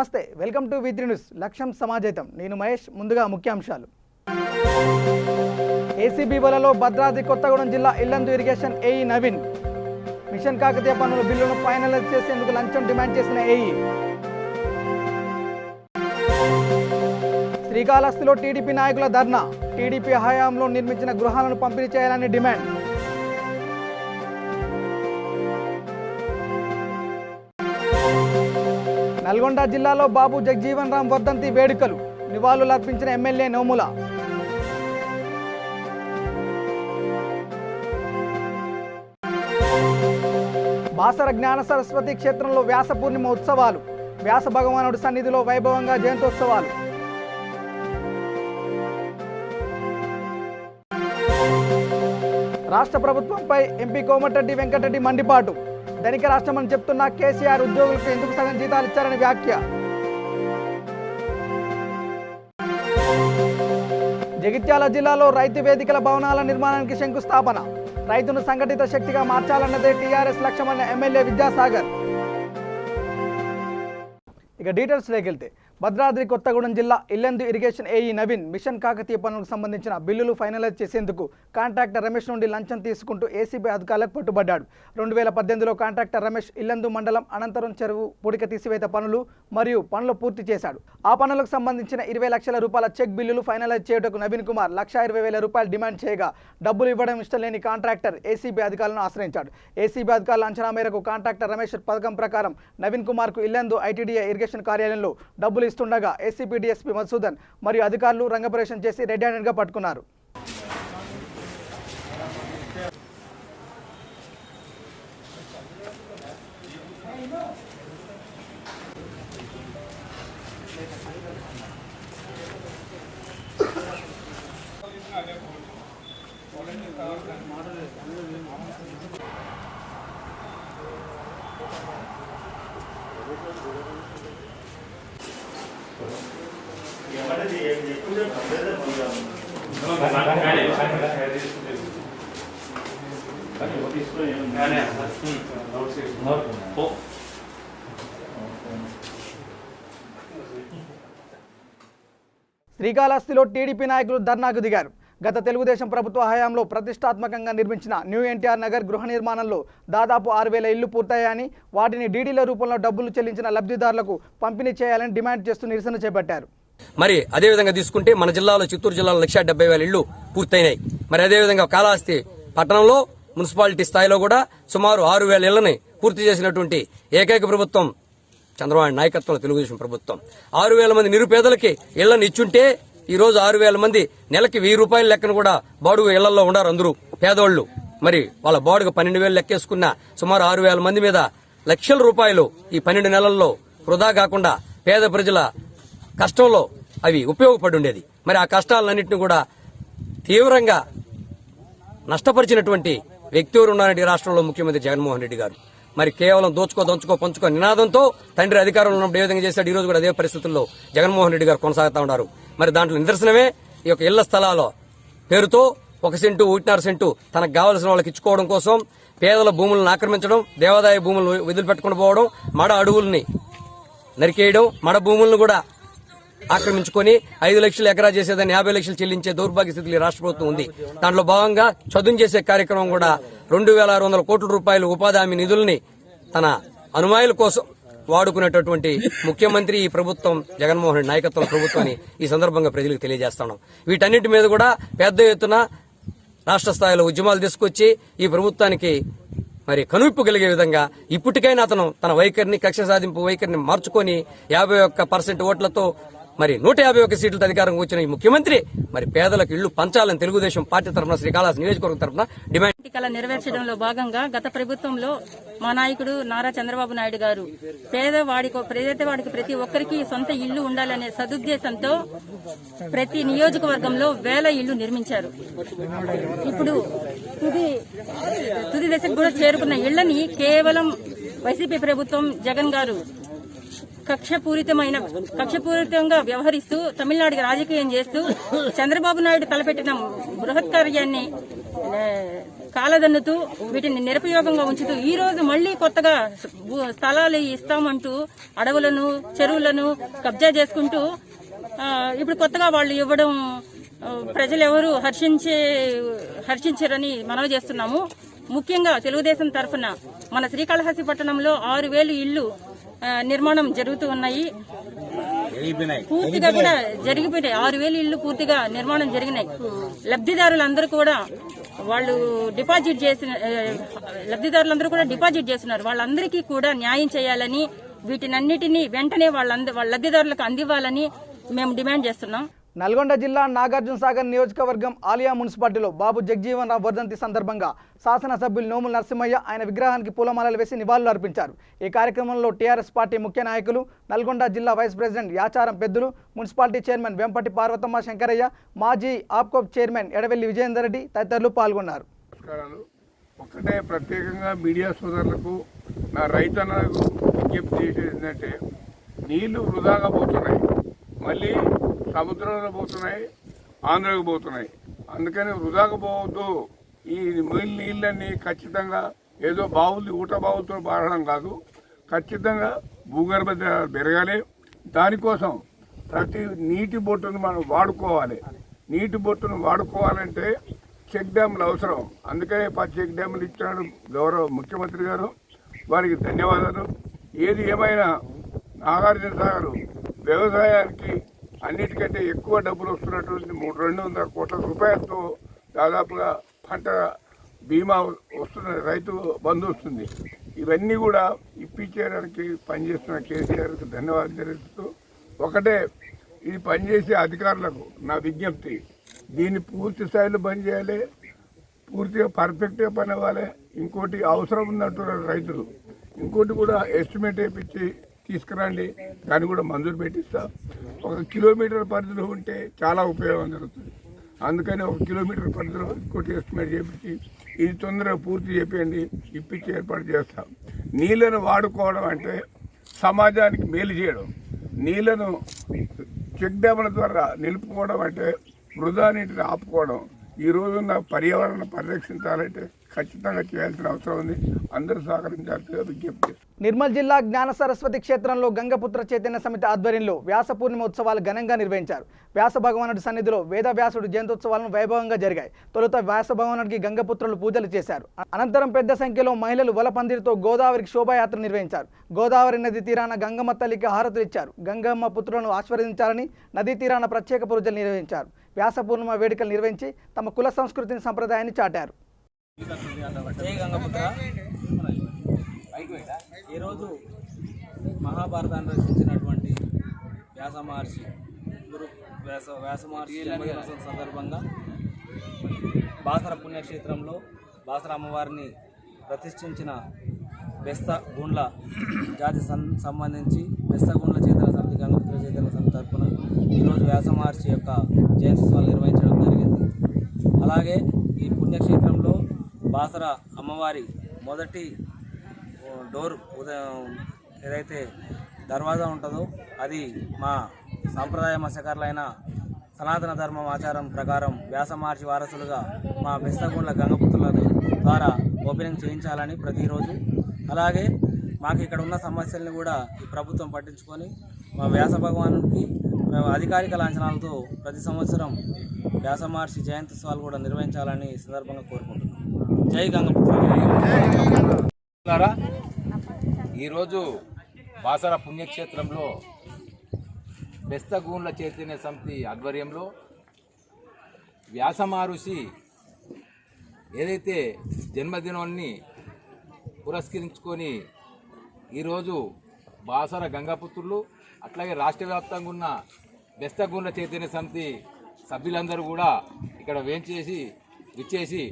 నమస్తే, welcome to వి3 news. లక్ష్యం సమాజేతం. నేను మహేష్. ముందుగా ముఖ్యాంశాలు. ఏసీబీ వలలో భద్రాద్రి కొత్తగూడెం జిల్లా Yellandu irrigation AE Naveen. Mission Kakatiya పనుల బిల్లును ఫైనలైజ్ చేసేందుకు లంచం డిమాండ్ చేసిన ఏఈ. శ్రీకాళహస్తిలో టీడీపీ నాయకుల ధర్నా. టీడీపీ హయాంలో నిర్మించిన గృహాలను పంపిణీ చేయాలని డిమాండ్. నల్గొండ జిల్లాలో బాబు జగజీవన్ రామ్ వర్ధంతి వేడుకలు. నివాళులు అర్పించిన ఎమ్మెల్యే నోముల. బాసర జ్ఞాన సరస్వతి క్షేత్రంలో వ్యాస పూర్ణిమ ఉత్సవాలు. వ్యాస భగవానుడి సన్నిధిలో వైభవంగా జయంతోత్సవాలు. రాష్ట్ర ప్రభుత్వంపై ఎంపీ కోమటిరెడ్డి వెంకటరెడ్డి మండిపాటు. ధనిక రాష్ట్రమని చెప్తున్న కేసీఆర్ ఉద్యోగులకు ఎందుకు సగం జీతాలు ఇచ్చారని వ్యాఖ్య. జగిత్యాల జిల్లాలో రైతు వేదికల భవనాల నిర్మాణానికి శంకుస్థాపన. రైతును సంఘటిత శక్తిగా మార్చాలన్నదే టీఆర్ఎస్ లక్ష్యమన్న ఎమ్మెల్యే విద్యాసాగర్. ఇక డీటెయిల్స్లోకి వెళ్తే, భద్రాద్రి కొత్తగూడెం జిల్లా Yellandu irrigation AE Naveen mission Kakatiya పనులకు సంబంధించిన బిల్లులు ఫైనలైజ్ చేసేందుకు కాంట్రాక్టర్ రమేష్ నుండి లంచం తీసుకుంటూ ఏసీబీ అధికారులకు పట్టుబడ్డాడు. 2018లో కాంట్రాక్టర్ రమేష్ ఇల్లందు మండలం అనంతరం చెరువు పూడిక తీసివేత పనులు మరియు పనులు పూర్తి చేశాడు. ఆ పనులకు సంబంధించిన 20 లక్షల రూపాయల చెక్ బిల్లులు ఫైనలైజ్ చేయుటకు నవీన్ కుమార్ 1,20,000 రూపాయలు డిమాండ్ చేయగా డబ్బులు ఇవ్వడం ఇష్టం లేని కాంట్రాక్టర్ ఏసీబీ అధికారులను ఆశ్రయించాడు. ఏసీబీ అధికారుల అంచనా మేరకు కాంట్రాక్టర్ రమేష్ పథకం ప్రకారం నవీన్ కుమార్కు ఇల్లందు ఐటీడీఏ ఇరిగేషన్ కార్యాలయంలో డబ్బులు ఇస్తుండగా ఏసీపీ డీఎస్పీ మధుసూదన్ మరియు అధికారులు రంగప్రవేశం చేసి రెడ్ హ్యాండెడ్ గా పట్టుకున్నారు. శ్రీకాళహస్తిలో టీడీపీ నాయకులు ధర్నాకు దిగారు. గత తెలుగుదేశం ప్రభుత్వ హయాంలో ప్రతిష్టాత్మకంగా నిర్మించిన న్యూ ఎన్టీఆర్ నగర్ గృహ నిర్మాణంలో దాదాపు 6,000 ఇళ్లు పూర్తయ్యాయని, వాటిని డీడీల రూపంలో డబ్బులు చెల్లించిన లబ్ధిదారులకు పంపిణీ చేయాలని డిమాండ్ చేస్తూ నిరసన చేపట్టారు. మరి అదేవిధంగా తీసుకుంటే మన జిల్లాలో చిత్తూరు జిల్లాలో 1,70,000 ఇళ్లు పూర్తయినాయి. మరి అదేవిధంగా కాళహస్తి పట్టణంలో మున్సిపాలిటీ స్థాయిలో కూడా సుమారు 6,000 ఇళ్లని పూర్తి చేసినటువంటి ఏకైక ప్రభుత్వం చంద్రబాబు నాయకత్వంలో తెలుగుదేశం ప్రభుత్వం. 6,000 మంది నిరుపేదలకి ఇళ్లను ఇచ్చుంటే ఈ రోజు 6,000 మంది నెలకి 1,000 రూపాయల లెక్కన కూడా బాడుగు ఇళ్లలో ఉన్నారు అందరూ పేదోళ్లు. మరి వాళ్ళ బాడుగు 12,000 లెక్కేసుకున్న సుమారు 6,000 మంది మీద లక్షల రూపాయలు ఈ 12 నెలల్లో వృధా కాకుండా పేద ప్రజల కష్టంలో అవి ఉపయోగపడి ఉండేది. మరి ఆ కష్టాలన్నింటినీ కూడా తీవ్రంగా నష్టపరిచినటువంటి వ్యక్తి ఎవరు ఉన్నారంటే రాష్ట్రంలో ముఖ్యమంత్రి జగన్మోహన్ రెడ్డి గారు. మరి కేవలం దోచుకో దంచుకో పంచుకో నినాదంతో తండ్రి అధికారంలో ఉన్నప్పుడు ఏ విధంగా చేశాడు, ఈ రోజు కూడా అదే పరిస్థితుల్లో జగన్మోహన్ రెడ్డి గారు కొనసాగుతా ఉన్నారు. మరి దాంట్లో నిదర్శనమే ఈ యొక్క ఇళ్ల స్థలాల పేరుతో 1 సెంటు 1.5 సెంటు తనకు కావలసిన వాళ్ళకి ఇచ్చుకోవడం కోసం పేదల భూములను ఆక్రమించడం, దేవాదాయ భూములను వదిలిపెట్టుకుని పోవడం, మడ అడవుల్ని నరికేయడం, మడ భూములను కూడా ఆక్రమించుకుని 5 లక్షలు ఎకరా చేసేదాన్ని 50 లక్షలు చెల్లించే దౌర్భాగ్య స్థితిలో రాష్ట్ర ప్రభుత్వం ఉంది. దాంట్లో భాగంగా చదును చేసే కార్యక్రమం కూడా 2,600 కోట్ల రూపాయలు ఉపాధి హామీ నిధుల్ని తన అనుమాయుల కోసం వాడుకునేటటువంటి ముఖ్యమంత్రి ఈ ప్రభుత్వం జగన్మోహన్ రెడ్డి నాయకత్వం ప్రభుత్వాన్ని ఈ సందర్భంగా ప్రజలకు తెలియజేస్తున్నాం. వీటన్నిటి మీద కూడా పెద్ద ఎత్తున రాష్ట్ర స్థాయిలో ఉద్యమాలు తీసుకొచ్చి ఈ ప్రభుత్వానికి మరి కనువిప్పు కలిగే విధంగా ఇప్పటికైనా అతను తన వైఖరిని, కక్ష సాధింపు వైఖరిని మార్చుకొని 51% ఓట్లతో మరి 151 సీట్లతో అధికారం వచ్చిన ఈ ముఖ్యమంత్రి మరి పేదలకు ఇళ్లు పంచాలని తెలుగుదేశం పార్టీ తరఫున శ్రీకాళహస్తి నియోజకవర్గం తరఫున డిమాండ్ నెరవేర్చడంలో భాగంగా గత ప్రభుత్వంలో మా నాయకుడు నారా చంద్రబాబు నాయుడు గారు పేదవాడికి ప్రతి ఒక్కరికి సొంత ఇళ్లు ఉండాలనే సదుద్దేశంతో ప్రతి నియోజకవర్గంలో 1000 ఇళ్లు నిర్మించారు. ఇప్పుడు తుది దశకు కూడా చేరుకున్న ఇళ్లని కేవలం వైసీపీ ప్రభుత్వం జగన్ గారు కక్షపూరితంగా వ్యవహరిస్తూ తమిళనాడుకి రాజకీయం చేస్తూ చంద్రబాబు నాయుడు తలపెట్టిన బృహత్ కార్యాన్ని కాలదన్నుతూ వీటిని నిరుపయోగంగా ఉంచుతూ ఈ రోజు మళ్లీ కొత్తగా స్థలాలు ఇస్తామంటూ అడవులను చెరువులను కబ్జా చేసుకుంటూ ఇప్పుడు కొత్తగా వాళ్ళు ఇవ్వడం ప్రజలు ఎవరు హర్షించరని మనవి చేస్తున్నాము. ముఖ్యంగా తెలుగుదేశం తరఫున మన శ్రీకాళహస్తి పట్టణంలో 6,000 ఇళ్లు నిర్మాణం జరుగుతూ ఉన్నాయి. పూర్తిగా కూడా జరిగిపోయాయి. 6,000 ఇళ్లు పూర్తిగా నిర్మాణం జరిగినాయి. లబ్ధిదారులందరూ కూడా లబ్ధిదారులందరూ కూడా డిపాజిట్ చేస్తున్నారు. వాళ్ళందరికీ కూడా న్యాయం చేయాలని, వీటినన్నిటినీ వెంటనే వాళ్ళ లబ్ధిదారులకు అందివ్వాలని మేము డిమాండ్ చేస్తున్నాం. నల్గొండ జిల్లా నాగార్జున సాగర్ నియోజకవర్గం ఆలియా మున్సిపాలిటీలో బాబు జగజీవన్ రావు వర్ధంతి సందర్భంగా శాసనసభ్యులు నోముల నరసింహయ్య ఆయన విగ్రహానికి పూలమాలలు వేసి నివాళులు అర్పించారు. ఈ కార్యక్రమంలో టీఆర్ఎస్ పార్టీ ముఖ్య నాయకులు, నల్గొండ జిల్లా vice president Yacharam Peddulu, municipality chairman Vempati Parvathamma Shankaraiah, మాజీ ఆప్కోప్ చైర్మన్ ఎడవెల్లి విజయేందర్ రెడ్డి తదితరులు పాల్గొన్నారు. ఒకటే ప్రత్యేకంగా మీడియా సోదరులకు నా రైతన్నలకు విజ్ఞప్తి చేసేది ఏంటంటే, నీళ్లు వృధాగా పోతున్నాయి, మళ్ళీ సముద్రంలో పోతున్నాయి, ఆంధ్రకు పోతున్నాయి. అందుకని వృధాగా పోవద్దు. ఈ నీళ్ళన్నీ ఖచ్చితంగా ఏదో ఊట బావులతో పారడం కాదు, ఖచ్చితంగా భూగర్భ జలాలు పెరగాలి. దానికోసం ప్రతి నీటి బొట్టును మనం వాడుకోవాలి. నీటి బొట్టును వాడుకోవాలంటే చెక్ డ్యాములు అవసరం. అందుకనే 10 చెక్ డ్యాములు ఇచ్చాడు గౌరవ ముఖ్యమంత్రి గారు, వారికి ధన్యవాదాలు. ఏది ఏమైనా నాగార్జున సాగర్ వ్యవసాయానికి అన్నిటికంటే ఎక్కువ డబ్బులు వస్తున్నటువంటి 200 కోట్ల రూపాయలతో దాదాపుగా పంట బీమా వస్తున్న, రైతు బంధు వస్తుంది. ఇవన్నీ కూడా ఇప్పించేయడానికి పనిచేస్తున్న కేసీఆర్కి ధన్యవాదాలు తెలుపుతూ, ఒకటే ఇది పనిచేసే అధికారులకు నా విజ్ఞప్తి, దీన్ని పూర్తి స్థాయిలో బంద్ చేయాలి, పూర్తిగా పర్ఫెక్ట్గా పని అవ్వాలి. ఇంకోటి అవసరం ఉన్నట్టు రైతులు ఇంకోటి కూడా ఎస్టిమేట్ వేయించి తీసుకురండి, దాన్ని కూడా మంజూరు పెట్టిస్తా. 1 కిలోమీటర్ పరిధిలో ఉంటే చాలా ఉపయోగం జరుగుతుంది. అందుకని 1 కిలోమీటర్ పరిధిలో ఇంకోటి ఎస్టిమేట్ చేపించి ఇది తొందరగా పూర్తి చేయండి, ఇప్పించి ఏర్పాటు చేస్తాం. నీళ్లను వాడుకోవడం అంటే సమాజానికి మేలు చేయడం, నీళ్లను చెక్ డ్యాముల ద్వారా నిలుపుకోవడం అంటే వృధా నీటిని ఆపుకోవడం. ఈ రోజున్న పర్యావరణ పరిరక్షించాలంటే ఖచ్చితంగా చేయాల్సిన అవసరం ఉంది. అందరూ సహకరించాల్సిందిగా విజ్ఞప్తి. నిర్మల్ జిల్లా జ్ఞాన సరస్వతి క్షేత్రంలో గంగపుత్ర చైతన్య సమితి ఆధ్వర్యంలో వ్యాస పూర్ణిమ ఉత్సవాలు ఘనంగా నిర్వహించారు. వ్యాస భగవానుడి సన్నిధిలో వేద వ్యాసుడు జయంత్యోత్సవాలను వైభవంగా జరిగాయి. తొలుత వ్యాస భగవానుడికి గంగపుత్రులు పూజలు చేశారు. అనంతరం పెద్ద సంఖ్యలో మహిళలు వలపందిరితో గోదావరికి శోభాయాత్ర నిర్వహించారు. గోదావరి నది తీరాన గంగమ్మ తల్లికి హారతులు ఇచ్చారు. గంగమ్మ పుత్రులను ఆశీర్వదించాలని నదీ తీరాన ప్రత్యేక పూజలు నిర్వహించారు. వ్యాస పూర్ణిమ వేడుకలు నిర్వహించి తమ కుల సంస్కృతిని సంప్రదాయాన్ని చాటారు. ఈరోజు మహాభారతాన్ని రచించినటువంటి వ్యాస మహర్షి వ్యాస మహర్షి జన్మదినోత్సవం సందర్భంగా బాసర పుణ్యక్షేత్రంలో బాసర అమ్మవారిని ప్రతిష్ఠించిన బెస్త గుండ్ల జాతి సంబంధించి బెస్త గుండ్ల చైతన్య సమితి గంగపుత్ర చైతన్య సమితి తరఫున ఈరోజు వ్యాస మహర్షి యొక్క జయంత్యోత్సవాలు నిర్వహించడం జరిగింది. అలాగే ఈ పుణ్యక్షేత్రంలో బాసర అమ్మవారి మొదటి డోర్ ఏదైతే దర్వాజా ఉంటుందో అది మా సాంప్రదాయ మత్స్యకారులైన సనాతన ధర్మం ఆచారం ప్రకారం వ్యాస మహర్షి వారసులుగా మా బెస్తగుండ్ల గంగపుత్రుల ద్వారా ఓపెనింగ్ చేయించాలని ప్రతిరోజు, అలాగే మాకు ఇక్కడ ఉన్న సమస్యల్ని కూడా ఈ ప్రభుత్వం పట్టించుకొని మా వ్యాస భగవానుడికి అధికారిక లాంఛనాలతో ప్రతి సంవత్సరం వ్యాస మహర్షి జయంత్యోత్సవాలు కూడా నిర్వహించాలని ఈ సందర్భంగా కోరుకుంటున్నాం. జై గంగపుత్ర. ఈరోజు బాసర పుణ్యక్షేత్రంలో బెస్తగూండ్ల చైతన్య సమితి ఆధ్వర్యంలో వ్యాస మహర్షి ఏదైతే జన్మదినాన్ని పురస్కరించుకొని ఈరోజు బాసర గంగపుత్రులు అట్లాగే రాష్ట్ర వ్యాప్తంగా ఉన్న బెస్తగూండ్ల చైతన్య సమితి సభ్యులందరూ కూడా ఇక్కడ విచ్చేసి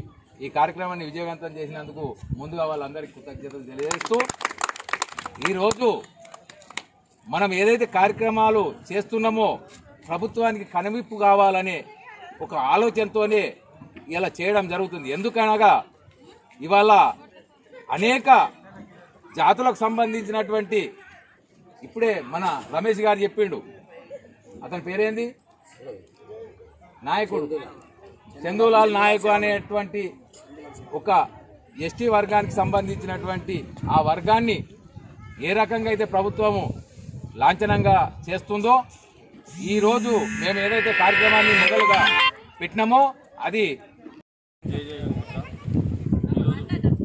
ఈ కార్యక్రమాన్ని విజయవంతం చేసినందుకు ముందుగా వాళ్ళందరికీ కృతజ్ఞతలు తెలియజేస్తూ, ఈరోజు మనం ఏదైతే కార్యక్రమాలు చేస్తున్నామో ప్రభుత్వానికి కనువిప్పు కావాలనే ఒక ఆలోచనతోనే ఇలా చేయడం జరుగుతుంది. ఎందుకనగా ఇవాళ అనేక జాతులకు సంబంధించినటువంటి, ఇప్పుడే మన రమేష్ గారు చెప్పిండు, అతని పేరేంది, నాయకుడు చందూలాల్ నాయకు అనేటువంటి ఒక ఎస్టీ వర్గానికి సంబంధించినటువంటి ఆ వర్గాన్ని ఏ రకంగా అయితే ప్రభుత్వము లాంఛనంగా చేస్తుందో ఈరోజు మేము ఏదైతే కార్యక్రమాన్ని మొదలుగా పెట్టినామో అది వేద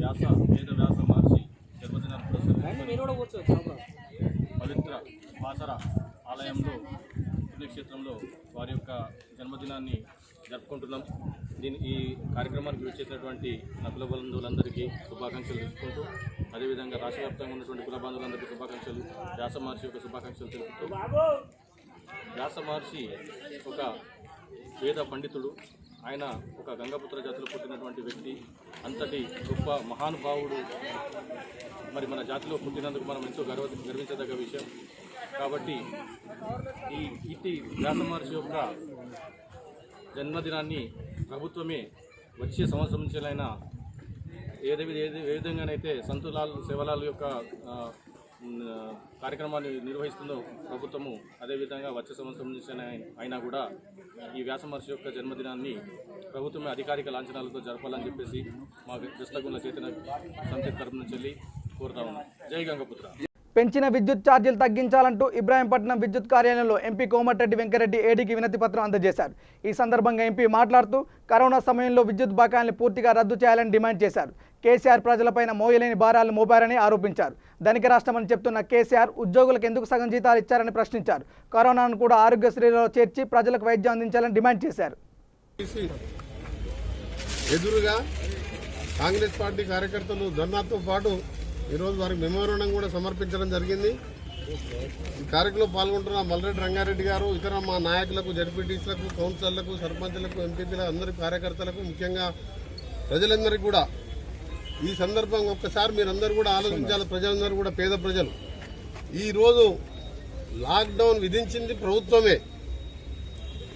వ్యాస మహర్షి జన్మదినాన్ని పురస్కరించుకొని పవిత్ర బాసర ఆలయంలో పుణ్యక్షేత్రంలో వారి యొక్క జన్మదినాన్ని జరుపుకుంటున్నాం. ఈ కార్యక్రమానికి విచ్చేసినటువంటి నా కుల బంధువులందరికీ శుభాకాంక్షలు తెలుపుకుంటూ, అదేవిధంగా రాష్ట్ర వ్యాప్తంగా ఉన్నటువంటి కుల బంధువులందరికీ శుభాకాంక్షలు, వ్యాస మహర్షి యొక్క శుభాకాంక్షలు తెలుపుతూ, వ్యాస మహర్షి ఒక వేద పండితుడు. ఆయన ఒక గంగపుత్ర జాతిలో పుట్టినటువంటి వ్యక్తి. అంతటి గొప్ప మహానుభావుడు మరి మన జాతిలో పుట్టినందుకు మనం ఎంతో గర్వించదగ్గ విషయం. కాబట్టి ఇట్టి వ్యాస మహర్షి యొక్క జన్మదినాన్ని ప్రభుత్వమే వచ్చే సంవత్సరం నుంచైనా ఏ విధంగానైతే సంతులాల్ సేవలాల్ యొక్క కార్యక్రమాన్ని నిర్వహిస్తుందో ప్రభుత్వము, అదేవిధంగా వచ్చే సంవత్సరం నుంచి అయినా కూడా ఈ వ్యాస మహర్షి యొక్క జన్మదినాన్ని ప్రభుత్వమే అధికారిక లాంఛనాలతో జరపాలని చెప్పేసి మా దృష్టగుండ్ల చైతన్య సమితి తరపు నుంచి కోరుతా ఉన్నాం. జై గంగపుత్ర. పెంచిన విద్యుత్ ఛార్జీలు తగ్గించాలంటూ ఇబ్రాహీంపట్నం విద్యుత్ కార్యాలయంలో ఎంపీ కోమటిరెడ్డి వెంకరెడ్డి ఏడీకి వినతి పత్రం అందజేశారు. ఈ సందర్భంగా ఎంపీ మాట్లాడుతూ కరోనా సమయంలో విద్యుత్ బకాయిల్ని పూర్తిగా రద్దు చేయాలని డిమాండ్ చేశారు. కేసీఆర్ ప్రజలపైన మోయలేని భారాలు మోపారని ఆరోపించారు. ధనిక రాష్ట్రమని చెప్తున్న కేసీఆర్ ఉద్యోగులకు ఎందుకు సగం జీతాలు ఇచ్చారని ప్రశ్నించారు. కరోనాను కూడా ఆరోగ్యశ్రీలో చేర్చి ప్రజలకు వైద్యం అందించాలని డిమాండ్ చేశారు. ఎదురుగా కాంగ్రెస్ పార్టీ కార్యకర్తలు ధర్నాతో పాటు ఈరోజు వారికి మెమోరాండం కూడా సమర్పించడం జరిగింది. ఈ కార్యక్రమంలో పాల్గొంటున్న మల్రెడ్డి రంగారెడ్డి గారు, ఇతర మా నాయకులకు, జడ్పీటీసీలకు, కౌన్సిలర్లకు, సర్పంచులకు, ఎంపీలకు, అందరి కార్యకర్తలకు, ముఖ్యంగా ప్రజలందరికీ కూడా ఈ సందర్భంగా ఒక్కసారి మీరందరూ కూడా ఆలోచించాలి. ప్రజలందరూ కూడా పేద ప్రజలు. ఈరోజు లాక్డౌన్ విధించింది ప్రభుత్వమే.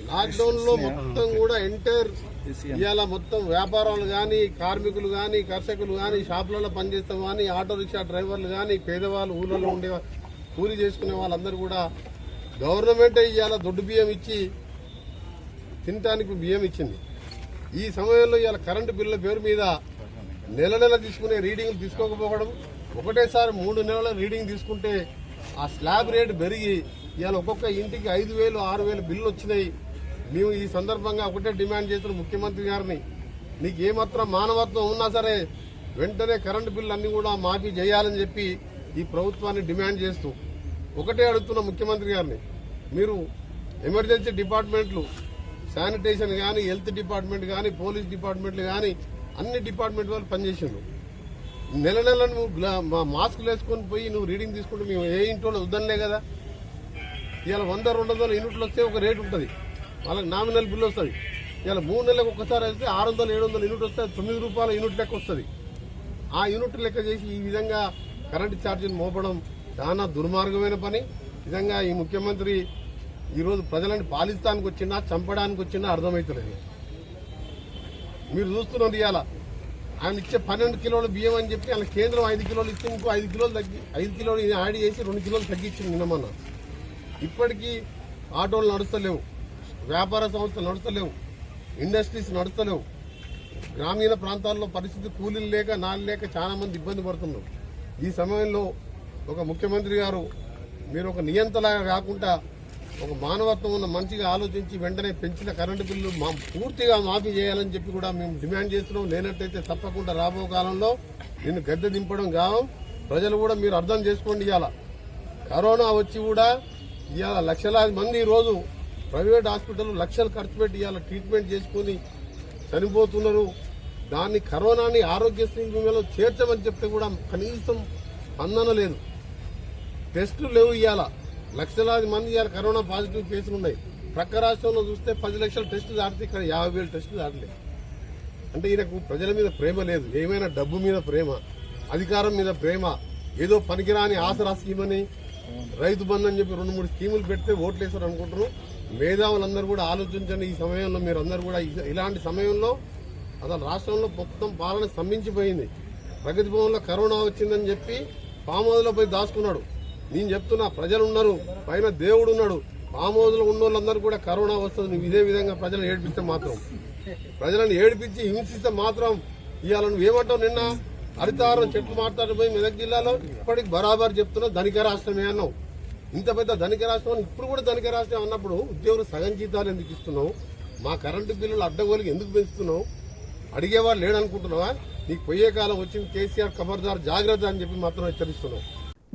లాక్డౌన్లో మొత్తం కూడా ఎంటైర్ ఇవాళ మొత్తం వ్యాపారాలు కానీ, కార్మికులు కానీ, కర్షకులు కానీ, షాపులలో పనిచేస్తాం కానీ, ఆటో రిక్షా డ్రైవర్లు కానీ, పేదవాళ్ళు, ఊళ్ళలో ఉండే కూలీ చేసుకునే వాళ్ళందరూ కూడా గవర్నమెంటే ఇవాళ దొడ్డు బియ్యం ఇచ్చి తినటానికి బియ్యం ఇచ్చింది. ఈ సమయంలో ఇవాళ కరెంటు బిల్లుల పేరు మీద నెల నెల తీసుకునే రీడింగ్లు తీసుకోకపోవడం, ఒకటేసారి 3 నెలల రీడింగ్ తీసుకుంటే ఆ స్లాబ్ రేటు పెరిగి ఇవాళ ఒక్కొక్క ఇంటికి 5,000, 6,000 బిల్లు వచ్చినాయి. మేము ఈ సందర్భంగా ఒకటే డిమాండ్ చేస్తున్నాం ముఖ్యమంత్రి గారిని, నీకు ఏమాత్రం మానవత్వం ఉన్నా సరే వెంటనే కరెంటు బిల్లు అన్ని కూడా మాఫీ చేయాలని చెప్పి ఈ ప్రభుత్వాన్ని డిమాండ్ చేస్తూ ఒకటే అడుగుతున్న ముఖ్యమంత్రి గారిని, మీరు ఎమర్జెన్సీ డిపార్ట్మెంట్లు, శానిటేషన్ కానీ, హెల్త్ డిపార్ట్మెంట్ కానీ, పోలీస్ డిపార్ట్మెంట్లు కానీ అన్ని డిపార్ట్మెంట్ వాళ్ళు పనిచేసిండ్రు. నెల నెల నువ్వు మాస్కులు వేసుకొని పోయి నువ్వు రీడింగ్ తీసుకుంటే మేము ఏ ఇంట్లో వద్దనలే కదా. ఇవాళ 100-200 యూనిట్లు వస్తే ఒక రేటు ఉంటుంది, వాళ్ళకి నామినల్ బిల్లు వస్తుంది. ఇలా 3 నెలలకు ఒక్కసారి వస్తే 600-700 యూనిట్ వస్తే 9 రూపాయల యూనిట్ లెక్క వస్తుంది. ఆ యూనిట్ లెక్క చేసి ఈ విధంగా కరెంటు ఛార్జీలు మోపడం చాలా దుర్మార్గమైన పని. నిజంగా ఈ ముఖ్యమంత్రి ఈరోజు ప్రజలను పాలిస్తానికి వచ్చినా చంపడానికి వచ్చినా అర్థమవుతలేదు. మీరు చూస్తున్నారు ఇవాళ ఆయన ఇచ్చే 12 కిలోల బియ్యం అని చెప్పి ఆయన కేంద్రం 5 కిలోలు ఇచ్చి ఇంకో 5 కిలోలు తగ్గి 5 కిలోలు యాడ్ చేసి 2 కిలోలు తగ్గించింది నిన్నమన్నా. ఇప్పటికీ ఆటోలు నడుస్తలేవు, వ్యాపార సంస్థలు నడుస్తలేవు, ఇండస్ట్రీస్ నడుస్తలేవు. గ్రామీణ ప్రాంతాల్లో పరిస్థితి కూలీలు లేక నాలు లేక చాలా మంది ఇబ్బంది పడుతున్నారు. ఈ సమయంలో ఒక ముఖ్యమంత్రి గారు మీరు ఒక నియంతలాగా కాకుండా ఒక మానవత్వం ఉన్న మంచిగా ఆలోచించి వెంటనే పెంచిన కరెంటు బిల్లు పూర్తిగా మాఫీ చేయాలని చెప్పి కూడా మేము డిమాండ్ చేస్తున్నాం. లేనట్టయితే తప్పకుండా రాబో కాలంలో నిన్ను గద్దె దింపడం కావం. ప్రజలు కూడా మీరు అర్థం చేసుకోండి. ఇవాళ కరోనా వచ్చి కూడా ఇవాళ లక్షలాది మంది ఈరోజు ప్రైవేట్ హాస్పిటల్ లక్షలు ఖర్చు పెట్టి ఇవాళ ట్రీట్మెంట్ చేసుకుని చనిపోతున్నారు. దాన్ని కరోనాని ఆరోగ్యశ్రీ బీమాలో చేర్చమని చెప్తే కూడా కనీసం స్పందన లేదు. టెస్టులు లేవు. ఇవాళ లక్షలాది మంది ఇవాళ కరోనా పాజిటివ్ కేసులు ఉన్నాయి. ప్రక్క రాష్ట్రంలో చూస్తే 10 లక్షల టెస్టులు దాటితే ఇక్కడ 50,000 టెస్టులు దాటలేదు. అంటే ఈయనకు ప్రజల మీద ప్రేమ లేదు, ఏమైనా డబ్బు మీద ప్రేమ, అధికారం మీద ప్రేమ, ఏదో పనికిరాని ఆసరా స్కీమ్ అని, రైతు బంధు అని చెప్పి 2-3 స్కీములు పెడితే ఓట్లేసారు అనుకుంటారు. మేధావులందరూ కూడా ఆలోచించండి. ఈ సమయంలో మీరు అందరూ కూడా ఇలాంటి సమయంలో అసలు రాష్ట్రంలో మొత్తం పాలన స్తంభించిపోయింది. ప్రగతి భవన్లో కరోనా వచ్చిందని చెప్పి ఫామ్ హౌస్లో పోయి దాచుకున్నాడు. నేను చెప్తున్నా, ప్రజలు ఉన్నారు, పైన దేవుడు ఉన్నాడు. ఫామ్ హౌస్లో ఉన్న వాళ్ళందరూ కూడా కరోనా వస్తుంది. నువ్వు ఇదే విధంగా ప్రజలను ఏడిపిస్తే మాత్రం, ప్రజలను ఏడిపించి హింసిస్తే మాత్రం ఇవాళ నువ్వేమంటావు? నిన్న హరితారం చెట్లు మాట్లాడిపోయి మెదక్ జిల్లాలో ఇప్పటికి బరాబర్ చెప్తున్నావు ధనిక రాష్ట్రమే అన్నావు. ఇంత పెద్ద ధనిక రాష్ట్రం ఇప్పుడు కూడా ధనిక రాష్ట్రం అన్నప్పుడు ఉద్యోగులు సగం జీతాలు ఎందుకు ఇస్తున్నావు? మా కరెంటు బిల్లులు అడ్డగోలికి ఎందుకు పెంచుతున్నావు? అడిగేవాడు లేడనుకుంటున్నావా? నీకు పోయే కాలం వచ్చింది. కేసీఆర్ ఖబర్దార్ జాగ్రత్త అని చెప్పి మాత్రం హెచ్చరిస్తున్నావు.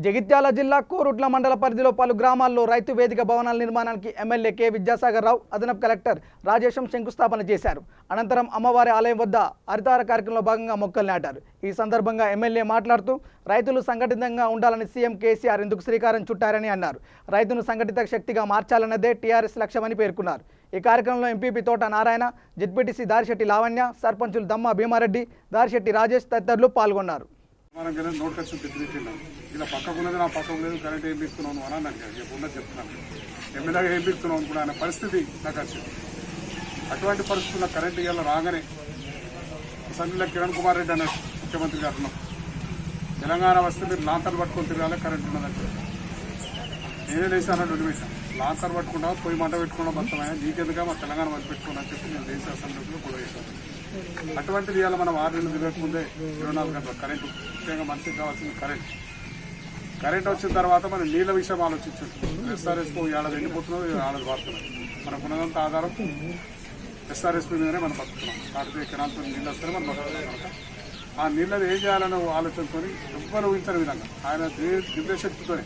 జగిత్యాల జిల్లా కోరుట్ల మండల పరిధిలో పలు గ్రామాల్లో రైతు వేదిక భవనాల నిర్మాణానికి ఎమ్మెల్యే కె విద్యాసాగర్ రావు, అదనపు కలెక్టర్ రాజేశం శంకుస్థాపన చేశారు. అనంతరం అమ్మవారి ఆలయం వద్ద హరితార కార్యక్రమంలో భాగంగా మొక్కలు నాటారు. ఈ సందర్భంగా ఎమ్మెల్యే మాట్లాడుతూ రైతులు సంఘటితంగా ఉండాలని సీఎం కేసీఆర్ ఎందుకు శ్రీకారం చుట్టారని అన్నారు. రైతును సంఘటిత శక్తిగా మార్చాలన్నదే టీఆర్ఎస్ లక్ష్యమని పేర్కొన్నారు. ఈ కార్యక్రమంలో ఎంపీపీ తోట నారాయణ, జెడ్పీటీసీ దారిశెట్టి లావణ్య, సర్పంచులు దమ్మ భీమారెడ్డి, దారిశెట్టి రాజేష్ తదితరులు పాల్గొన్నారు. ఇలా పక్కకున్నది నా పక్కకు లేదు, కరెంట్ ఏం పిస్తున్నాను అని నాకు చెప్పకుండా చెప్తున్నాను. ఎమ్మెల్యేగా ఏం పిస్తున్నాను కూడా అనే పరిస్థితి నాకు వచ్చింది. అటువంటి పరిస్థితుల్లో కరెంట్ ఇవాళ రాగానే అసెంబ్లీలో కిరణ్ కుమార్ రెడ్డి అనే ముఖ్యమంత్రి గారు ఉన్నాం. తెలంగాణ వస్తే మీరు లాంతర్లు పట్టుకొని తిరగాలి, కరెంట్ ఉన్నదంటే నేనే లేసాను వదిలిపెట్టాను. లాంతర్ పట్టుకున్నావు, పోయి మంట పెట్టుకున్నావు, మొత్తం నీకెందుగా మా తెలంగాణ వాళ్ళు పెట్టుకున్నా అని చెప్పి నేను దేశ అసెంబ్లీలో గొడవ చేశాను. అటువంటిది ఇవాళ మనం 6 నెలలు తిరగకముందే 24 గంటల కరెంటు, ముఖ్యంగా మనిషికి కావాల్సింది కరెంట్ వచ్చిన తర్వాత మనం నీళ్ళ విషయం ఆలోచించుంటాం. ఎస్ఆర్ఎస్పీ ఏడాది ఎండిపోతున్నది, ఏడాది వాడుతున్నాం. మనకు ఉన్నదంతా ఆధారం ఎస్ఆర్ఎస్పీ మీదనే మనం బతుకుతున్నాం. కాకపోతే కెనాల్తో నీళ్ళు వస్తేనే మనం బతుకుతున్నాం కనుక ఆ నీళ్ళది ఏం చేయాలనే ఆలోచనతో ఎవ్వరు ఊహించని విధంగా ఆయన దివ్యశక్తితోనే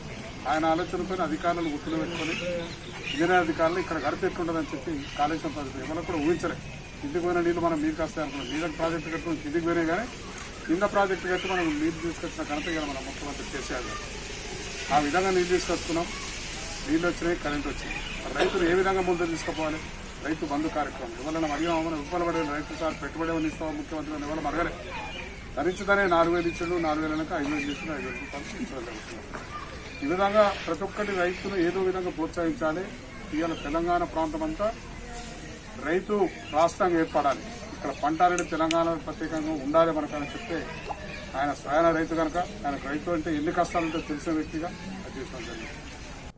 ఆయన ఆలోచనతో అధికారులను గుర్తులు పెట్టుకొని ఇంజనీర్ అధికారులు ఇక్కడ గడిపి ఎట్లుంటుందని చెప్పి కాళేశ్వరం ప్రాజెక్టు ఎవరికి కూడా ఊహించలేదు. ఇంటికి పోయిన నీళ్ళు మనం నీరు కాస్తాయి అనుకున్నాం. నీళ్ళ ప్రాజెక్టు కట్టు ఇంటికి పోయినాయి కానీ కింద ప్రాజెక్టు కట్టి మనం నీరు తీసుకొచ్చిన ఘనత ఇక మన ముఖ్యమంత్రి కేసీఆర్ గారు. ఆ విధంగా నీళ్ళు తీసుకొచ్చుకున్నాం. నీళ్ళు వచ్చినాయి, కరెంట్ వచ్చింది. రైతులు ఏ విధంగా ముందు తీసుకుపోవాలి? రైతు బంధు కార్యక్రమం ఎవరైనా అడిగామని విఫలపడే రైతు సార్ పెట్టుబడి ఏమైనా ఇస్తామో ముఖ్యమంత్రి ఎవరు అడగలే. ధరించదనే 4,000 ఇచ్చాడు, 4,000 5,000 ఇచ్చిన 5,000 రూపాయలు ఇన్సూరెన్స్. ఈ విధంగా ప్రతి ఒక్కటి రైతును ఏదో విధంగా ప్రోత్సహించాలి. ఇవాళ తెలంగాణ ప్రాంతం అంతా రైతు రాష్ట్రంగా ఏర్పడాలి. ఇక్కడ పంటారెడ్డి తెలంగాణ ప్రత్యేకంగా ఉండాలి మనకని చెప్తే ఆయన స్వయాన రైతు కనుక ఆయనకు రైతు అంటే ఎన్ని కష్టాలంటే తెలిసిన వ్యక్తిగా అది చేస్తాం జరిగింది.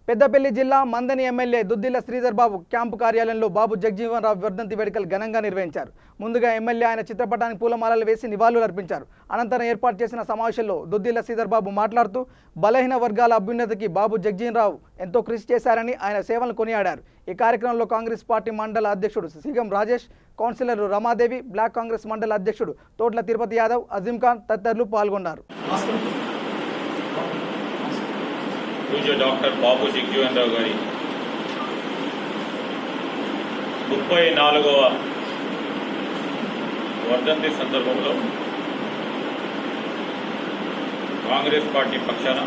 పెద్దపల్లి జిల్లా మందని ఎమ్మెల్యే దుద్దిల్ల శ్రీధర్ బాబు క్యాంపు కార్యాలయంలో బాబు జగజీవన్ రావు వర్ధంతి వేడుకలు ఘనంగా నిర్వహించారు. ముందుగా ఎమ్మెల్యే ఆయన చిత్రపటానికి పూలమాలలు వేసి నివాళులు అర్పించారు. అనంతరం ఏర్పాటు చేసిన సమావేశంలో దుద్దిల్ల శ్రీధర్ బాబు మాట్లాడుతూ బలహీన వర్గాల అభ్యున్నతికి బాబు జగజీవన్ రావు ఎంతో కృషి చేశారని ఆయన సేవలను కొనియాడారు. ఈ కార్యక్రమంలో కాంగ్రెస్ పార్టీ మండల అధ్యక్షుడు సిగం రాజేష్, కౌన్సిలర్ రమాదేవి, బ్లాక్ కాంగ్రెస్ మండల అధ్యక్షుడు తోట్ల తిరుపతి యాదవ్, అజీం ఖాన్ తదితరులు పాల్గొన్నారు. పూజ్య డాక్టర్ బాబు జగజీవన్ రావు గారి 34వ వర్ధంతి సందర్భంలో కాంగ్రెస్ పార్టీ పక్షాన,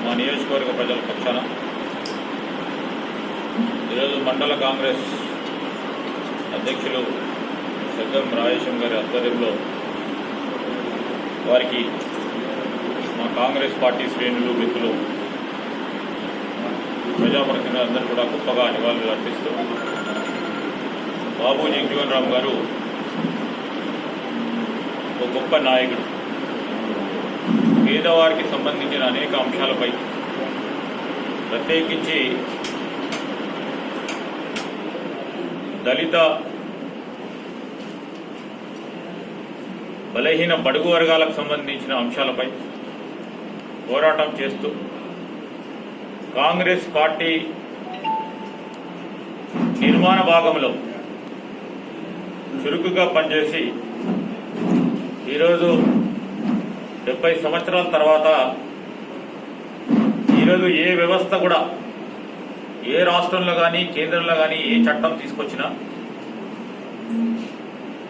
మా నియోజకవర్గ ప్రజల పక్షాన ఈరోజు మండల కాంగ్రెస్ అధ్యక్షులు సగ్గం రాజేశం గారి ఆధ్వర్యంలో వారికి మా కాంగ్రెస్ పార్టీ శ్రేణులు, మిత్రులు, ప్రజాప్రతినిధులందరూ కూడా గొప్పగా నివాళులు అర్పిస్తూ బాబు జగజీవన్ రావు గారు ఒక గొప్ప నాయకుడు. పేదవారికి సంబంధించిన అనేక అంశాలపై ప్రత్యేకించి దళిత బలహీన బడుగు వర్గాలకు సంబంధించిన అంశాలపై పోరాటం చేస్తూ కాంగ్రెస్ పార్టీ నిర్మాణ భాగంలో చురుకుగా పనిచేసి ఈరోజు 70 సంవత్సరాల తర్వాత ఈరోజు ఏ వ్యవస్థ కూడా, ఏ రాష్ట్రంలో కానీ కేంద్రంలో కానీ ఏ చట్టం తీసుకొచ్చినా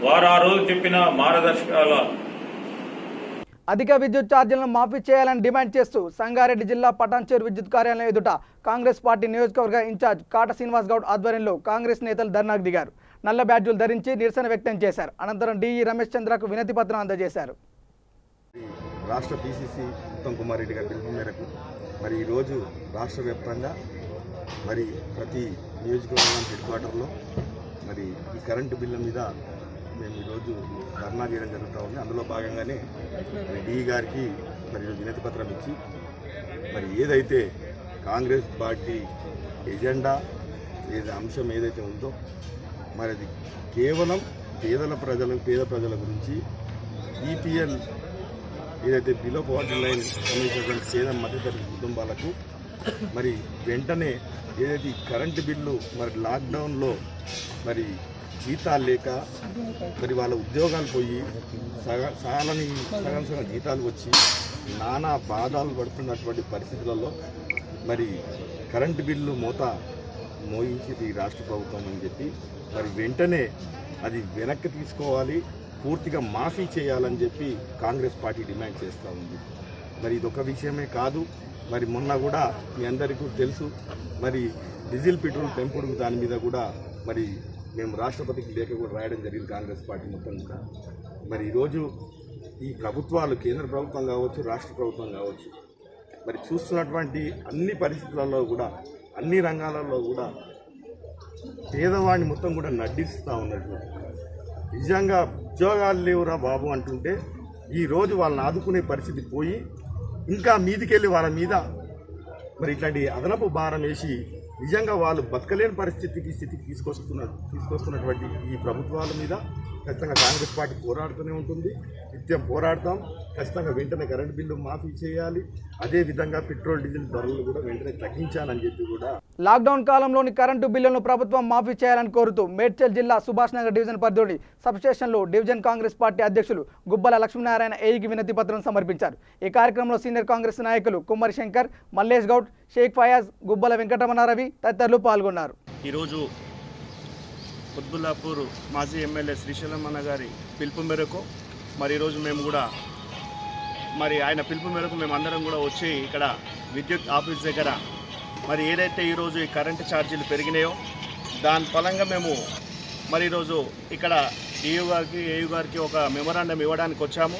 వారు ఆ రోజు చెప్పిన మార్గదర్శకాల అధిక విద్యుత్ ఛార్జీలను మాఫీ చేయాలని డిమాండ్ చేస్తూ సంగారెడ్డి జిల్లా పటాన్చేరు విద్యుత్ కార్యాలయం ఎదుట కాంగ్రెస్ పార్టీ నియోజకవర్గ ఇన్ఛార్జ్ కాట శ్రీనివాస్ గౌడ్ ఆధ్వర్యంలో కాంగ్రెస్ నేతలు ధర్నాకు దిగారు. నల్ల బ్యాడ్జీలు ధరించి నిరసన వ్యక్తం చేశారు. అనంతరం డిఈ రమేష్ చంద్రకు వినతి పత్రం అందజేశారు. రాష్ట్ర పిసిసి ఉత్తమ్ కుమార్ రెడ్డి గారి పిలుపు మేరకు మరి ఈరోజు రాష్ట్ర వ్యాప్తంగా మరి ప్రతి నియోజకవర్గం హెడ్ క్వార్టర్లో మరి ఈ కరెంటు బిల్లు మీద మేము ఈరోజు ధర్నా చేయడం జరుగుతూ ఉంది. అందులో భాగంగానే డిఈ గారికి మరి వినతి పత్రం ఇచ్చి మరి ఏదైతే కాంగ్రెస్ పార్టీ ఎజెండా అంశం ఏదైతే ఉందో మరి అది కేవలం పేద ప్రజల గురించి ఈపీఎల్ ఏదైతే బిలో పవర్టీ లైన్ సంబంధించినటువంటి పేద మధ్యతరగతి కుటుంబాలకు మరి వెంటనే ఏదైతే కరెంటు బిల్లు మరి లాక్డౌన్లో మరి జీతాలు లేక మరి వాళ్ళ ఉద్యోగాలు పోయి సగం జీతాలు వచ్చి నానా బాధలు పడుతున్నటువంటి పరిస్థితులలో మరి కరెంటు బిల్లు మోయించింది రాష్ట్ర ప్రభుత్వం అని చెప్పి మరి వెంటనే అది వెనక్కి తీసుకోవాలి, పూర్తిగా మాఫీ చేయాలని చెప్పి కాంగ్రెస్ పార్టీ డిమాండ్ చేస్తూ ఉంది. మరి ఇదొక విషయమే కాదు, మరి మొన్న కూడా మీ అందరికీ తెలుసు మరి డీజిల్ పెట్రోల్ పెంపుడు దాని మీద కూడా మరి మేము రాష్ట్రపతికి లేఖ కూడా రాయడం జరిగింది కాంగ్రెస్ పార్టీ మొత్తం కూడా. మరి ఈరోజు ఈ ప్రభుత్వాలు కేంద్ర ప్రభుత్వం కావచ్చు, రాష్ట్ర ప్రభుత్వం కావచ్చు, మరి చూస్తున్నటువంటి అన్ని పరిస్థితులలో కూడా అన్ని రంగాలలో కూడా పేదవాడిని మొత్తం కూడా నడ్డిస్తూ ఉన్నట్టు. నిజంగా ఉద్యోగాలు లేవురా బాబు అంటుంటే ఈరోజు వాళ్ళని ఆదుకునే పరిస్థితి పోయి ఇంకా మీదికెళ్ళి వాళ్ళ మీద మరి ఇట్లాంటి అదనపు భారం వేసి నిజంగా వాళ్ళు బతకలేని స్థితికి తీసుకొస్తున్నటువంటి ఈ ప్రభుత్వాల మీద ఖచ్చితంగా కాంగ్రెస్ పార్టీ పోరాడుతూనే ఉంటుంది, నిత్యం పోరాడతాం. ఖచ్చితంగా వెంటనే కరెంటు బిల్లు మాఫీ చేయాలి, అదేవిధంగా పెట్రోల్ డీజిల్ ధరలు కూడా వెంటనే తగ్గించాలని చెప్పి కూడా. లాక్డౌన్ కాలంలోని కరెంటు బిల్లులను ప్రభుత్వం మాఫీ చేయాలని కోరుతూ మేడ్చల్ జిల్లా సుభాష్ నగర్ డివిజన్ పరిధిలోని సబ్స్టేషన్లో డివిజన్ కాంగ్రెస్ పార్టీ అధ్యక్షులు గుబ్బల లక్ష్మీనారాయణ ఏఈకి వినతి పత్రం సమర్పించారు. ఈ కార్యక్రమంలో సీనియర్ కాంగ్రెస్ నాయకులు కుమ్మరి శంకర్, మల్లేష్ గౌడ్, షేక్ ఫయాజ్, గుబ్బల వెంకటరమణారవి తదితరులు పాల్గొన్నారు. ఈరోజు కుత్బుల్లాపూర్ మాజీ ఎమ్మెల్యే శ్రీశైలమన్న గారి పిలుపు మేరకు మరి ఈరోజు మేము కూడా మరి ఆయన పిలుపు మేరకు మేము అందరం కూడా వచ్చి ఇక్కడ విద్యుత్ ఆఫీస్ దగ్గర మరి ఏదైతే ఈరోజు ఈ కరెంటు ఛార్జీలు పెరిగినాయో దాని ఫలంగా మేము మరి ఈరోజు ఇక్కడ ఏయూ గారికి ఒక మెమోరాండం ఇవ్వడానికి వచ్చాము.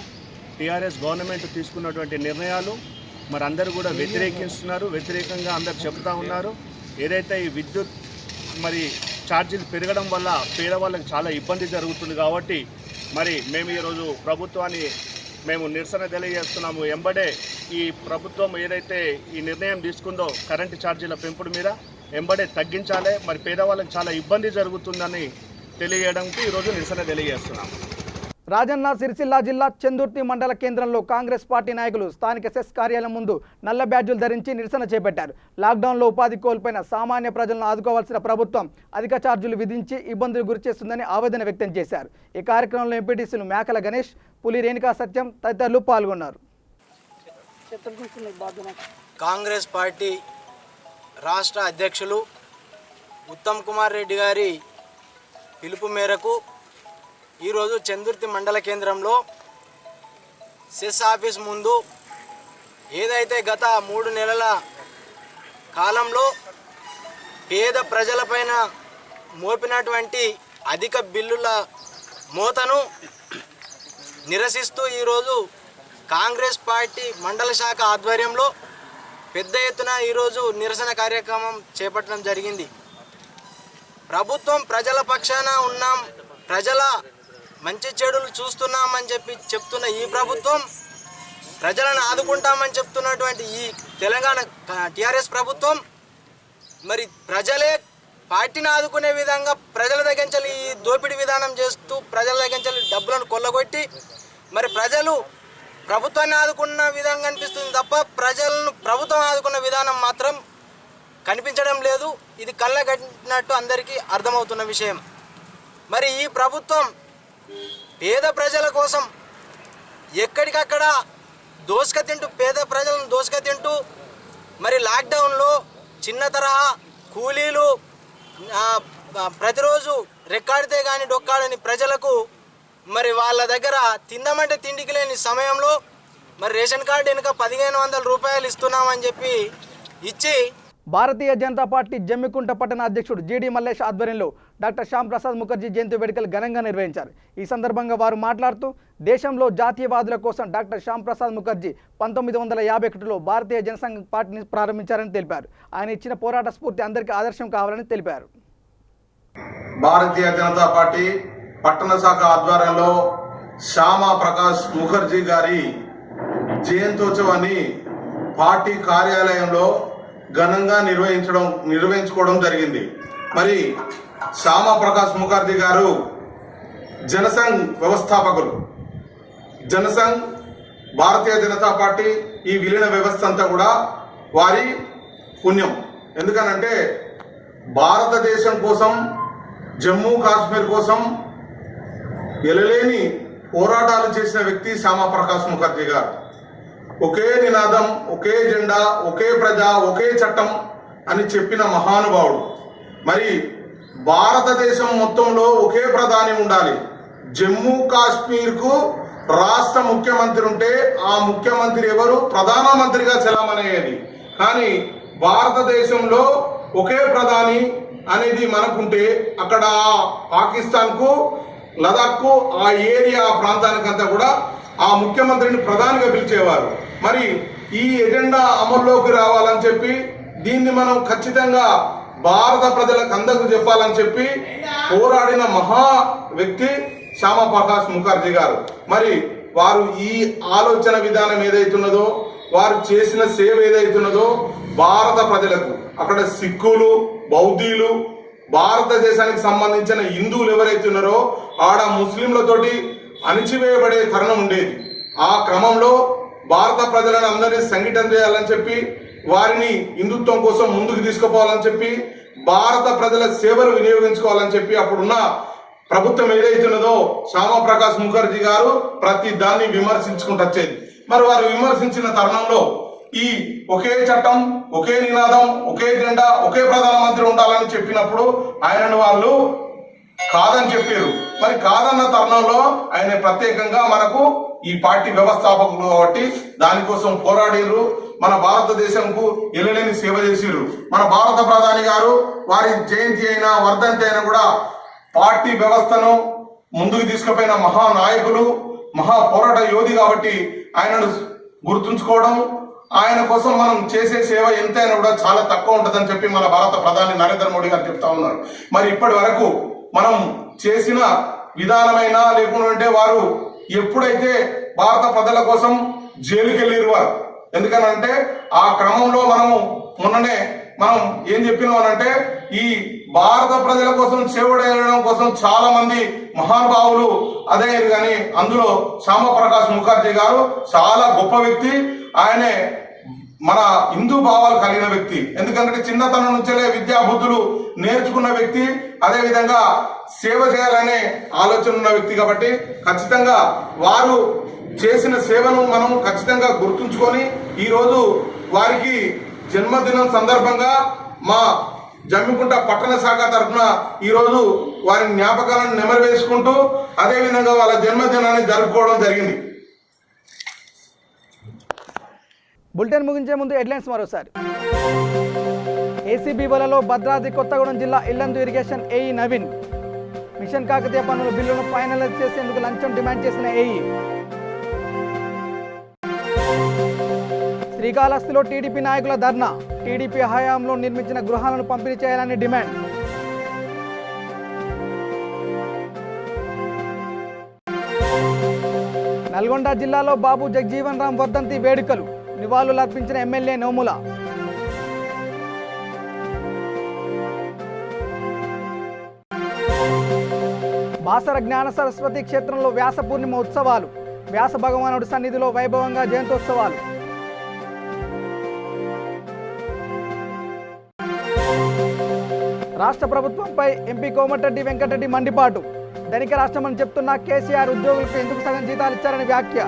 టీఆర్ఎస్ గవర్నమెంట్ తీసుకున్నటువంటి నిర్ణయాలు మరి అందరూ కూడా వ్యతిరేకంగా అందరు చెప్తా ఉన్నారు. ఏదైతే ఈ విద్యుత్ మరి ఛార్జీలు పెరగడం వల్ల పేదవాళ్ళకి చాలా ఇబ్బంది జరుగుతుంది కాబట్టి మరి మేము ఈరోజు ప్రభుత్వాన్ని మేము నిరసన తెలియజేస్తున్నాము. ఎంబడే ఈ ప్రభుత్వం ఏదైతే ఈ నిర్ణయం తీసుకుందో కరెంటు ఛార్జీల పెంపుడు మీద ఎంబడే తగ్గించాలి, మరి పేదవాళ్ళకి చాలా ఇబ్బంది జరుగుతుందని తెలియజేయడానికి ఈరోజు నిరసన తెలియజేస్తున్నాము. రాజన్న సిరిసిల్ల జిల్లా చందుర్తి మండల కేంద్రంలో కాంగ్రెస్ పార్టీ నాయకులు స్థానిక సెస్ కార్యాలయం ముందు నల్ల బ్యాడ్జీలు ధరించి నిరసన చేపట్టారు. లాక్డౌన్లో ఉపాధి కోల్పోయిన సామాన్య ప్రజలను ఆదుకోవాల్సిన ప్రభుత్వం అధిక ఛార్జీలు విధించి ఇబ్బందులు గురిచేస్తుందని ఆవేదన వ్యక్తం చేశారు. ఈ కార్యక్రమంలో ఎంపీటీసీలు మేకల గణేష్, పులి రేణుకా సత్యం తదితరులు పాల్గొన్నారు. కాంగ్రెస్ పార్టీ రాష్ట్ర అధ్యక్షులు ఉత్తమ్ కుమార్ రెడ్డి గారి పిలుపు మేరకు ఈరోజు చందుర్తి మండల కేంద్రంలో సెస్ ఆఫీస్ ముందు ఏదైతే గత 3 నెలల కాలంలో పేద ప్రజలపైన మోపినటువంటి అధిక బిల్లుల మోతను నిరసిస్తూ ఈరోజు కాంగ్రెస్ పార్టీ మండల శాఖ ఆధ్వర్యంలో పెద్ద ఎత్తున ఈరోజు నిరసన కార్యక్రమం చేపట్టడం జరిగింది. ప్రభుత్వం ప్రజల పక్షాన ఉన్నాం, ప్రజల మంచి చెడులు చూస్తున్నామని చెప్తున్న ఈ ప్రభుత్వం, ప్రజలను ఆదుకుంటామని చెప్తున్నటువంటి ఈ తెలంగాణ టీఆర్ఎస్ ప్రభుత్వం మరి ప్రజలే పార్టీని ఆదుకునే విధంగా ప్రజల దగ్గర ఈ దోపిడీ విధానం చేస్తూ ప్రజల దగ్గర డబ్బులను కొల్లగొట్టి మరి ప్రజలు ప్రభుత్వాన్ని ఆదుకున్న విధంగా అనిపిస్తుంది తప్ప ప్రజలను ప్రభుత్వం ఆదుకున్న విధానం మాత్రం కనిపించడం లేదు. ఇది కళ్ళగట్టినట్టు అందరికీ అర్థమవుతున్న విషయం. మరి ఈ ప్రభుత్వం పేద ప్రజల కోసం ఎక్కడికక్కడ పేద ప్రజలను దోసుక తింటూ మరి లాక్డౌన్లో చిన్న తరహా కూలీలు ప్రతిరోజు రెక్కాడితే కానీ డొక్కాడని ప్రజలకు మరి వాళ్ళ దగ్గర తిందామంటే తిండికి లేని సమయంలో మరి రేషన్ కార్డు వెనుక 1500 రూపాయలు ఇస్తున్నామని చెప్పి ఇచ్చి భారతీయ జనతా పార్టీ జమ్మికుంట పట్టణ అధ్యక్షుడు జీడి మల్లేష్ ఆధ్వర్యంలో డాక్టర్ శ్యామ్ ప్రసాద్ ముఖర్జీ జయంతి వేడుకలు ఘనంగా నిర్వహించారు. ఈ సందర్భంగా వారు మాట్లాడుతూ దేశంలో జాతీయవాదుల కోసం డాక్టర్ శ్యామ్ ప్రసాద్ ముఖర్జీ 1951లో భారతీయ జనసంఘ పార్టీని ప్రారంభించారని తెలిపారు. ఆయన ఇచ్చిన పోరాట స్ఫూర్తి అందరికీ ఆదర్శం కావాలని తెలిపారు. భారతీయ జనతా పార్టీ పట్టణ శాఖ ఆధ్వర్యంలో శ్యామా ప్రకాష్ ముఖర్జీ గారి జయంతోత్సవాన్ని పార్టీ కార్యాలయంలో ఘనంగా నిర్వహించుకోవడం జరిగింది. మరి శ్యామా ప్రకాష్ ముఖర్జీ గారు జనసంఘ్ వ్యవస్థాపకులు. జనసంఘ్, భారతీయ జనతా పార్టీ ఈ విలీన వ్యవస్థ అంతా కూడా వారి పుణ్యం. ఎందుకనంటే భారతదేశం కోసం, జమ్మూ కాశ్మీర్ కోసం ఎలలేని పోరాటాలు చేసిన వ్యక్తి శ్యామాప్రకాష్ ముఖర్జీ గారు. ఒకే నినాదం, ఒకే జెండా, ఒకే ప్రజ, ఒకే చట్టం అని చెప్పిన మహానుభావుడు. మరి భారతదేశం మొత్తంలో ఒకే ప్రధాని ఉండాలి. జమ్మూ కాశ్మీర్కు రాష్ట్ర ముఖ్యమంత్రి ఉంటే ఆ ముఖ్యమంత్రి ఎవరు? ప్రధానమంత్రిగా చెలామనేది. కానీ భారతదేశంలో ఒకే ప్రధాని అనేది మనకుంటే అక్కడ పాకిస్తాన్కు, లదాఖ్కు, ఆ ఏరియా ప్రాంతానికంతా కూడా ఆ ముఖ్యమంత్రిని ప్రధానిగా పిలిచేవారు. మరి ఈ ఎజెండా అమల్లోకి రావాలని చెప్పి దీన్ని మనం ఖచ్చితంగా భారత ప్రజలకు అందరికీ చెప్పాలని చెప్పి పోరాడిన మహా వ్యక్తి శ్యామాప్రకాష్ ముఖర్జీ గారు. మరి వారు ఈ ఆలోచన విధానం ఏదైతున్నదో, వారు చేసిన సేవ ఏదైతున్నదో భారత ప్రజలకు, అక్కడ సిక్కులు, బౌద్ధీలు, భారతదేశానికి సంబంధించిన హిందువులు ఎవరైతున్నారో ఆడ ముస్లింలతోటి అణిచివేయబడే తరుణం ఉండేది. ఆ క్రమంలో భారత ప్రజలను అందరినీ సంఘటన చేయాలని చెప్పి, వారిని హిందుత్వం కోసం ముందుకు తీసుకుపోవాలని చెప్పి, భారత ప్రజల సేవలు వినియోగించుకోవాలని చెప్పి అప్పుడున్న ప్రభుత్వం ఏదైతున్నదో శ్యామాప్రకాష్ ముఖర్జీ గారు ప్రతి దాన్ని విమర్శించుకుంటూ వచ్చేది. మరి వారు విమర్శించిన తరుణంలో ఈ ఒకే చట్టం, ఒకే నినాదం, ఒకే జెండా, ఒకే ప్రధానమంత్రి ఉండాలని చెప్పినప్పుడు ఆయనను వాళ్ళు కాదని చెప్పారు. మరి కాదన్న తరుణంలో ఆయన ప్రత్యేకంగా మనకు ఈ పార్టీ వ్యవస్థాపకులు కాబట్టి దానికోసం పోరాడారు. మన భారతదేశంకు ఎల్లలేని సేవ చేసిరు. మన భారత ప్రధాని గారు వారి జయంతి అయినా వర్ధంతి అయినా కూడా పార్టీ వ్యవస్థను ముందుకు తీసుకుపోయిన మహానాయకులు, మహా పోరాట యోధి కాబట్టి ఆయనను గుర్తుంచుకోవడం, ఆయన కోసం మనం చేసే సేవ ఎంతైనా కూడా చాలా తక్కువ ఉంటుందని చెప్పి మన భారత ప్రధాని నరేంద్ర మోడీ గారు చెప్తా ఉన్నారు. మరి ఇప్పటి వరకు మనం చేసిన విధానమైనా లేకుంటే వారు ఎప్పుడైతే భారత ప్రజల కోసం జైలుకి వెళ్ళిరు వారు. ఎందుకనంటే ఆ క్రమంలో మొన్ననే మనం ఏం చెప్పినామనంటే ఈ భారత ప్రజల కోసం సేవ చేయడం కోసం చాలా మంది మహానుభావులు అదే కానీ అందులో శ్యామాప్రకాష్ ముఖర్జీ గారు చాలా గొప్ప వ్యక్తి. ఆయనే మన హిందూ భావాలు కలిగిన వ్యక్తి. ఎందుకంటే చిన్నతనం నుంచే విద్యా బుద్ధులు నేర్చుకున్న వ్యక్తి, అదేవిధంగా సేవ చేయాలనే ఆలోచన ఉన్న వ్యక్తి కాబట్టి ఖచ్చితంగా వారు చేసిన సేవను మనం ఖచ్చితంగా గుర్తుంచుకొని ఈరోజు వారికి జన్మదినం సందర్భంగా మా జమ్మికుంట పట్టణ శాఖ తరఫున ఈరోజు వారి జ్ఞాపకాలను నెమరువేసుకుంటూ అదేవిధంగా వాళ్ళ జన్మదినాన్ని జరుపుకోవడం జరిగింది. బులెటిన్ ముగించే ముందు హెడ్లైన్స్ మరోసారి. ఏసీబీ వలలో భద్రాద్రి కొత్తగూడెం జిల్లా Yellandu irrigation AE Naveen. Mission Kakatiya పనుల బిల్లును ఫైనలైజ్ చేసేందుకు లంచం డిమాండ్ చేసిన ఏఈ. శ్రీకాళహస్తిలో టీడీపీ నాయకుల ధర్నా. టీడీపీ హయాంలో నిర్మించిన గృహాలను పంపిణీ చేయాలని డిమాండ్. నల్గొండ జిల్లాలో బాబు జగజీవన్ రామ్ వర్ధంతి వేడుకలు. నివాళులర్పించిన ఎమ్మెల్యే నోముల. బాసర జ్ఞాన సరస్వతి క్షేత్రంలో వ్యాస పూర్ణిమ ఉత్సవాలు. వ్యాస భగవానుడి సన్నిధిలో వైభవంగా జయంతోత్సవాలు. రాష్ట్ర ప్రభుత్వంపై ఎంపీ కోమటిరెడ్డి వెంకటరెడ్డి మండిపాటు. ధనిక రాష్ట్రమని చెప్తున్న కేసీఆర్ ఉద్యోగులకు ఎందుకు సగం జీతాలు ఇచ్చారని వ్యాఖ్య.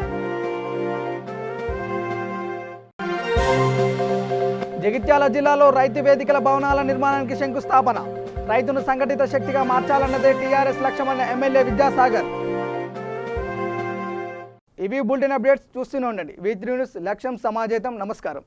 జగిత్యాల జిల్లాలో రైతు వేదికల భవనాల నిర్మాణానికి శంకుస్థాపన. రైతును సంఘటిత శక్తిగా మార్చాలన్నదే టీఆర్ఎస్ లక్ష్యమన్న ఎమ్మెల్యే విద్యాసాగర్. ఇవి బులెటిన్ అప్డేట్స్. చూస్తూనే ఉండండి V3 న్యూస్. లక్ష్యం సమాజేతం. నమస్కారం.